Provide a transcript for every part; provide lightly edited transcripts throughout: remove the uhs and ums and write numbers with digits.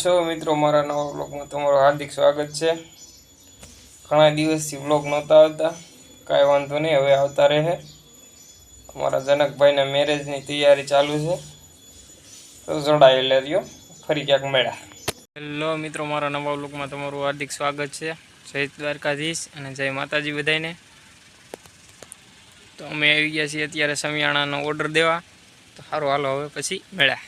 છો મિત્રો, મારા નવા બ્લોગમાં તમારું હાર્દિક સ્વાગત છે। ઘણા દિવસથી બ્લોગ નહોતા આવતા, કાંઈ વાંધો નહીં, હવે આવતા રહે। અમારા જનકભાઈના મેરેજની તૈયારી ચાલુ છે, તો જોડાયેલા રહ્યો, ફરી ક્યાંક મળ્યા। હેલો મિત્રો, મારા નવા બ્લોગમાં તમારું હાર્દિક સ્વાગત છે। જય દ્વારકાધીશ અને જય માતાજી બધાને। તો અમે આવી ગયા છીએ અત્યારે સમિયાણાનો ઓર્ડર દેવા, તો સારું હાલો હવે પછી મળ્યા।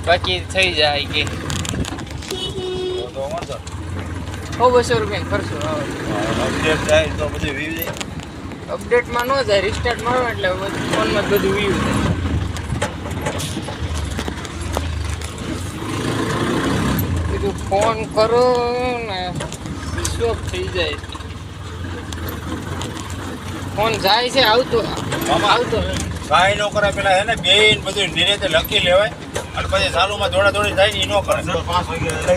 बाकी થઈ જાય કે 200 રૂપિયા ખર્ચો અપડેટ જાય તો બધું વ્યૂ જાય। અપડેટમાં ન જાય, રિસ્ટાર્ટ મારો એટલે ફોનમાં બધું વ્યૂ જાય। કીધું ફોન કરો ને સ્વિચ ઓફ થઈ જાય। ફોન જાય છે, આવતો કાંઈ ન કરે, પેલા હે ને બેન બધું નિરેતે લખી લેવાય અને પછી ચાલુમાં દોડા દોડી થાય ને એ ન કરે। 5 વાગે લઈ લે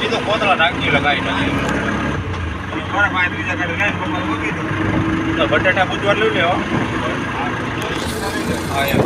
એ તો કોતરા નાખી લગાવી નાખે। બટાટા બુધવાર લઈ લેવા। હા એમ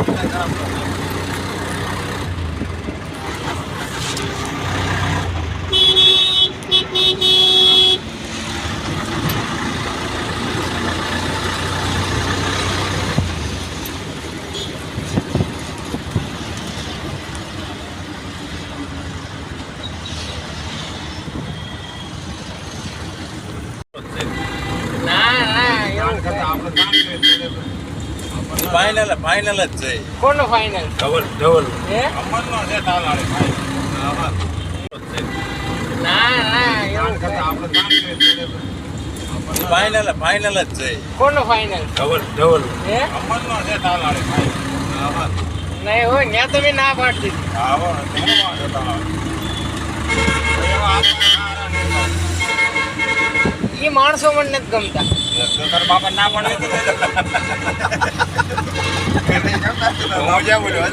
ફાઇનલ જ છે। કોનો ફાઇનલ? ડબલ હે અમરનો છે તાલાળે ફાઇનલ જ છે। કોનો ફાઇનલ? ડબલ હે અમરનો છે તાલાળે નહીં હોય ત્યાં તમે ના પાડતી। એ માણસો મને નથી ગમતા। તાર બાપા ના પડે મજા બોલ્યો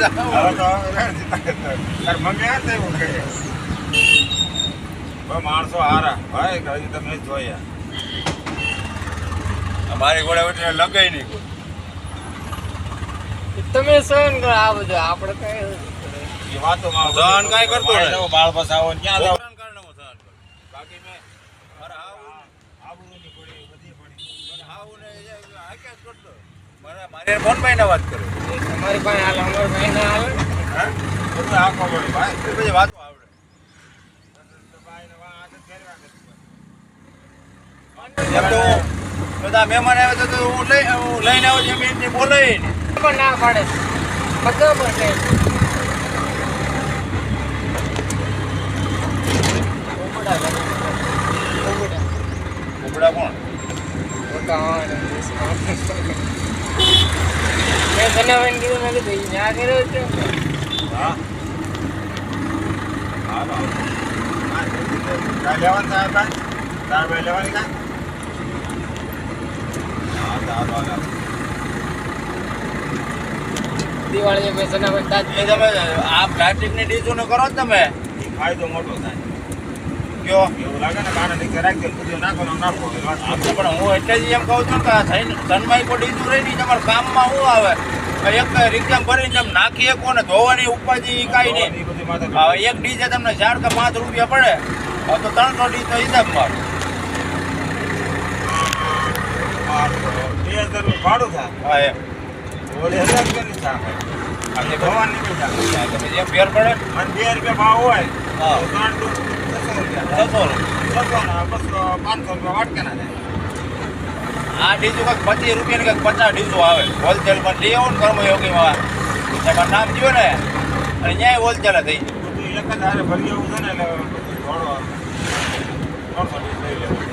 તાર મમ્મી આ એવું કહે માણસો હારા ભાઈ હજી તમે જોયા અમારી ઘોડે એટલે લગાઈ નહીં તમે સહન કરો આ બધું આપણે કઈ એ વાતો સહન કઈ કરતો બાળ બસાવો ક્યાં જાવ બાકી મેં મારે ફોન ભાઈ ના વાત કરે તમારી પાસે હાલ અમારી પાસે ના આવે આખો ભાઈ બધી વાતો આવડે બધા મહેમાન આવે તો હું લઈને આવું છું એમની બોલાય ને પણ ના પાડે બધા પડે ઉબડા કોણ મેં બનાવવાની કીધું, મેં કીધું ત્યાં કર્યો છે। હા લેવાનું સાહેબ તાર ભાઈ લેવાની કાંઈ દિવાળી પૈસા તમે આ પ્લાસ્ટિકની ડીશો કરો તમે ફાયદો મોટો થાય કયો એવું લાગે ને કાને નીચે રાખી દે બધું નાખો પણ હું એટલે જ એમ કહું છું કે સનમાઈ કોઈ ડીશું રહી નહીં તમારા કામમાં શું આવે એક રિક્ષા ભરીને તમે નાખીએ કોને ધોવાની ઉપાજી કાંઈ નહીં। એક ડીજે તમને 4 કે 5 રૂપિયા પડે તો 300 ડીશ તો હિસાબ મારો 2000 ભાડું થાય। હા એમ 1000 ની થાય આપણે ભવાની નીકળી જાય તમે જે ફેર પડે અને 2 રૂપિયા ભાવ હોય હા 600 રૂપિયા 500 રૂપિયા વાટકે ના જાય। આ ડીજો કંઈક 25 રૂપિયા ને કંઈક 50 ડીજો આવે હોલસેલમાં લઈ આવો ને કર્મયોગીમાં એમાં નામ જોયો ને અને ન્યાય હોલસેલ થઈ એક જ હારે ભરી આવું છે ને એટલે થોડો 300 લઈ લેવું.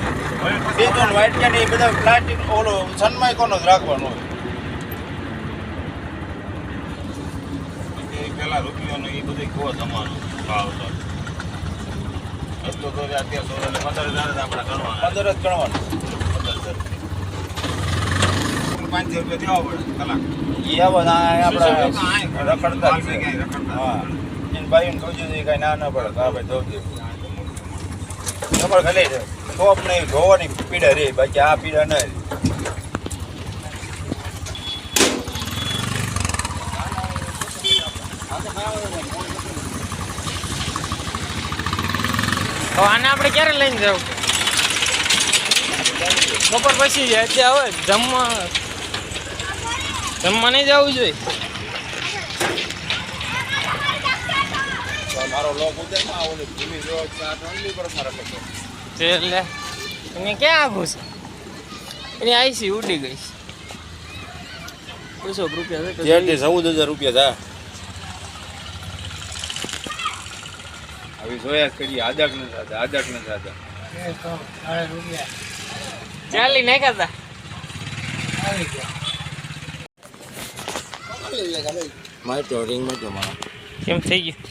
બીજું white can એ બધા પ્લાસ્ટિક ઓલો સનમાઇકોનો જ રાખવાનો હોય. એ પેલા રૂપિયાનો એ બધું કેવો જમાનો ભાવ હતો. તો અત્યારે 15,000 આપણે ગણવાના. 15 જ ગણવાના. 15,000. 500 રૂપિયા દેવા પડે કલાક. એ આપણે રખડતા જ છે. હા એને ભાઈને કહું છું કાંઈ ના પડે હા ભાઈ દઉં દે તમારે ખાલી ટોપ નહીં ધોવાની પીડા રહી બાકી આ પીડા નહીં. તો આને આપણે ક્યારે લઈને જવું? બપોર પછી જાય અત્યારે હવે જમવા નહીં જવું જોઈએ. મારો લોક ઉતરમાં ઓલી ભૂમિ જો ઠંડી પર મારા કરતો એટલે એને ક્યાં આઘું છે? એની આઈસી ઉડી ગઈ. 200 રૂપિયા છે. 14,000 રૂપિયા થા હવે જોયા કરી આદક ન થતા ચાલી નાખ્યા હતા. મારો રિંગ માં મારા કેમ થઈ ગયું?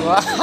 વાહ